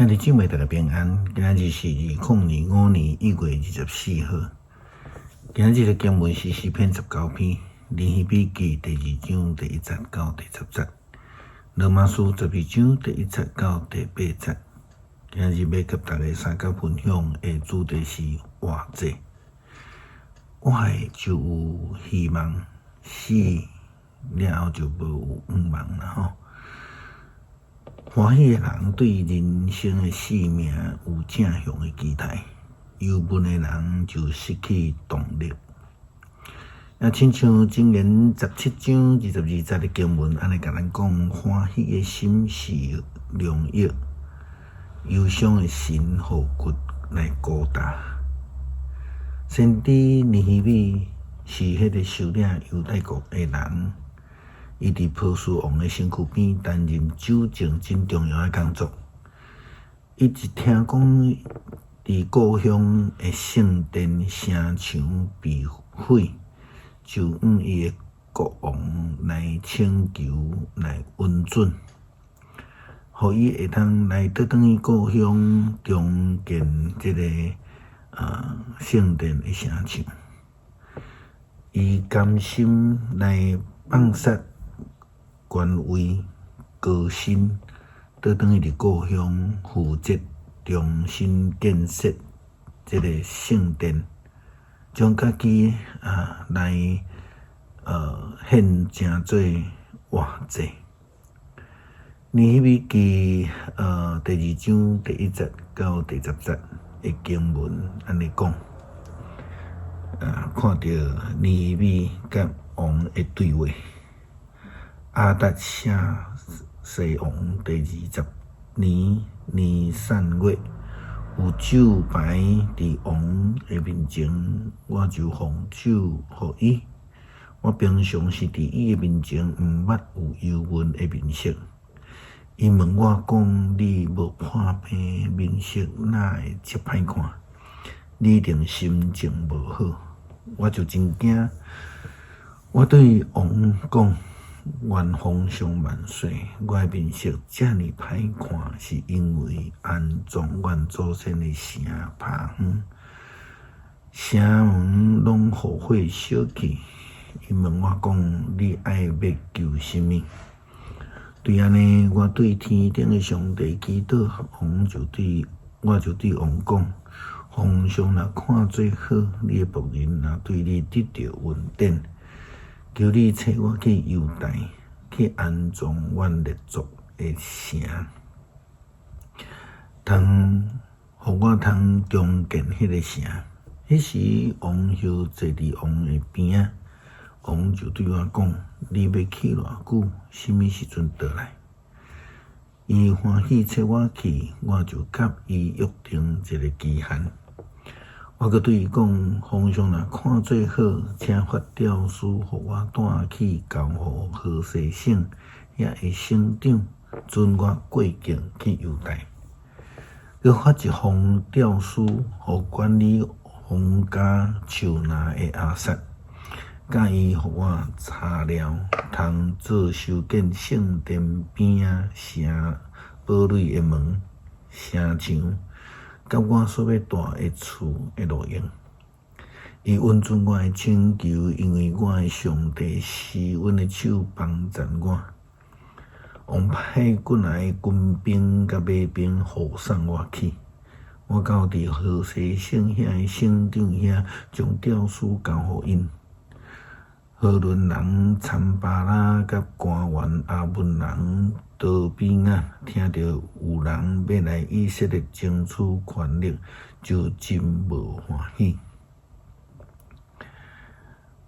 兄弟姊妹，大家平安。今日是2025年1月24号。今日的经文是诗篇19篇，尼希米记第2章第1节到第10节，罗马书12章第1节到第8节。今日要给大家三角分享的主题是活着。活的就有希望，死了后就无有望了吼。欢喜的人对人生的生命有正向的期待，忧闷的人就失去动力。亲像箴言17章22节的经文，安尼甲咱讲：欢喜的心是良药，忧伤的心互骨来孤单。先知尼希米是迄个首领犹太国的人。伊伫波斯王的身躯边担任守正真重要的工作。伊一听讲伫故乡的圣殿城墙被毁，就伊的国王来请求来允准，互伊会当来倒转去故乡重建这个圣殿的城墙。伊甘心来放杀官位高薪，倒转去伫故乡负责重新建设这个圣殿，将家己来献成做活祭。尼希米记第2章第1节到第10节的经文安尼讲，看到尼希米甲王的对话。阿达夏西王第20年尼散月，有酒牌伫王的面前，我就奉酒互伊。我平常是伫伊的面前，毋捌有忧闷的面色。伊问我讲：你无破病面色，哪会遮歹看？你一定心情无好。我就真惊。我对王讲：愿皇上万岁！我的面色遮尔歹看，是因为安葬阮祖先的城拍远，城门拢互火烧去。伊问我讲：你爱要求什么？对安尼，我对天顶的上帝祈祷，我就对王讲：皇上若看做好，你的仆人若对你得到恩典。求你找我去犹大，去安葬阮列祖的城，互我重建迄个城。迄时王后坐伫王的边仔，王就对我讲：你要去偌久？什么时阵倒来？伊欢喜找我去，我就甲伊约定一个期限。我阁对伊讲：皇上若看做好，请发诏书，互我带去交互何西省遐的省长，准我过境去犹大。佮发一封诏书，互管理皇家树纳的阿萨，甲伊互我材料，通做修建圣殿边仔城堡垒的门、城墙。甲我所要住的厝的路用，伊允准我的请求，因为我的上帝施恩的手帮助我。王派过来的军兵甲马兵护送我去。我到伫何西省遐的省长遐，将诏书交互因。何伦人参巴拉甲官员阿文人多比亚听到有人要来以色列争取权力，就真无欢喜。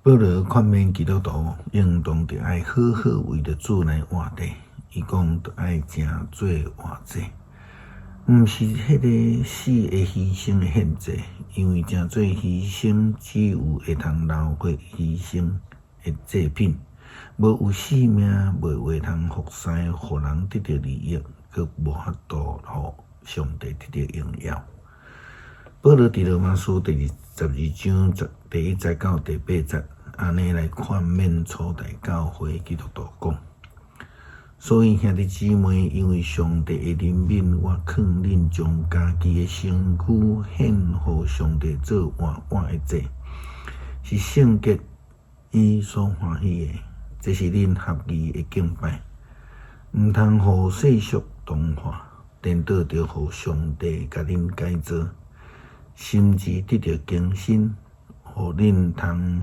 保罗劝勉基督徒应当着爱好好为着主来活着。伊讲着爱正做活祭，毋是迄个死的牺牲的献祭，因为正做牺牲只有会通流血牺牲的祭品，无有性命，袂会通服侍，互人得到利益，佮无法度互上帝得到荣耀。保罗伫罗马书第12章第1节到第8节，安尼来劝勉初代教会基督徒讲：所以兄弟姊妹，因为上帝的怜悯，我劝恁将家己的身躯献予上帝做活活的祭，是圣洁伊所欢喜的。这是恁合意的敬拜，毋通互世俗同化，颠倒着互上帝甲恁改造，心智得到更新，互恁通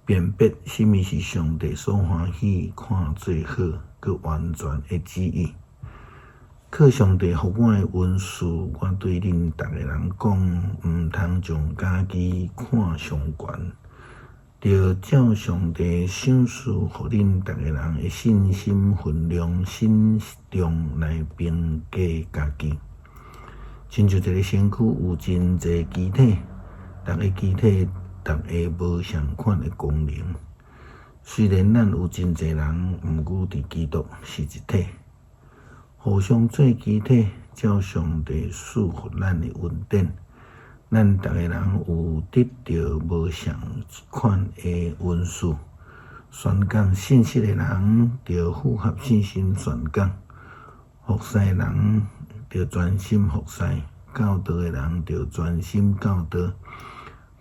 辨别什么是上帝所欢喜、看最好、佮完全的旨意。靠上帝互我的恩赐，我对恁逐个人讲，毋通将家己看上悬，着照上帝赏赐，互恁逐个人的信心分量慎重来评价家己。亲像一个身躯有真侪机体，逐个机体逐个无相款的功能。虽然咱有真侪人，毋过伫基督是一体，互相做机体，照上帝赐予咱的恩典。咱逐个人有得到无相款的恩赐。宣讲信息的人，着符合信心宣讲；服侍的人，着专心服侍；教导的人，着专心教导；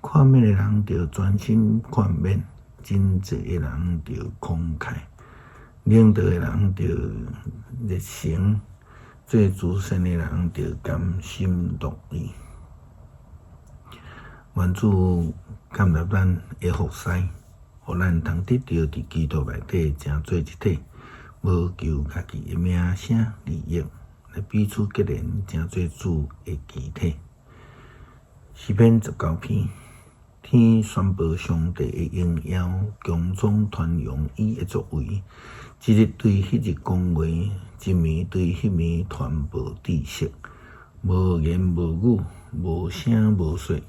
劝勉的人，着专心劝勉；真济的人，着慷慨；领导的人，着热诚；做主神的人，着甘心乐意。愿主感谢咱的服侍，互咱通得到伫基督内底成做一体，无求家己的名声利益，来彼此结连，成做主的肢体。诗篇19篇，天宣布上帝的荣耀，强壮传扬伊的作为。一日对迄日讲话，一暝对迄暝传播知识，无言无语，无声无说。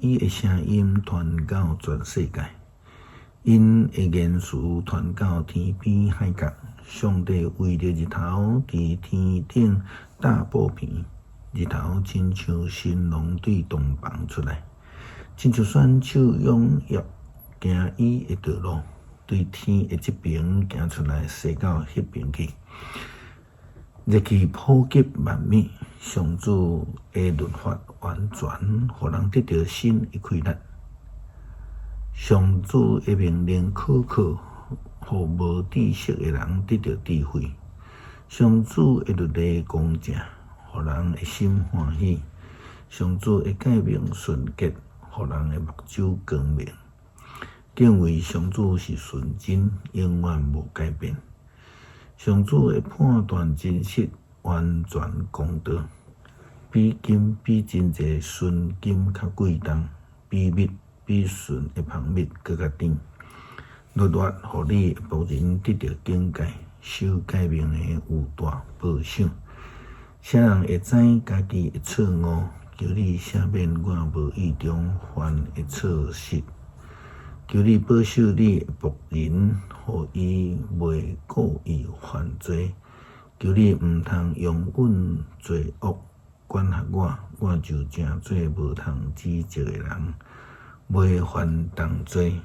伊的声音传到全世界，因的言辞传到天边海角。上帝为着日头伫天顶打布片，日头亲像神龙对东放出来，亲像选手踊跃行伊的道路，对天的这边行出来，射到迄边去。热气普及万米，上主的律法完全，互人得到新的开力。上主的命令可靠，互无知识的人得到智慧。上主的律例公正，互人的心欢喜。上主的诫命纯洁，互人的目睭光明。敬畏上主是纯真，永远无改变。上主的判断真实，完全公道，比金比真济纯金较贵重，比蜜比纯的蜂蜜更较甜。律法互你的仆人得到警戒，守诫命的有大报赏。啥人会知家己的错误？求你赦免我无意中犯的错失。求你保守你的仆人，互伊袂故意犯罪。求你毋通用阮罪恶管辖我，我就正做无通指责的人，袂犯同罪。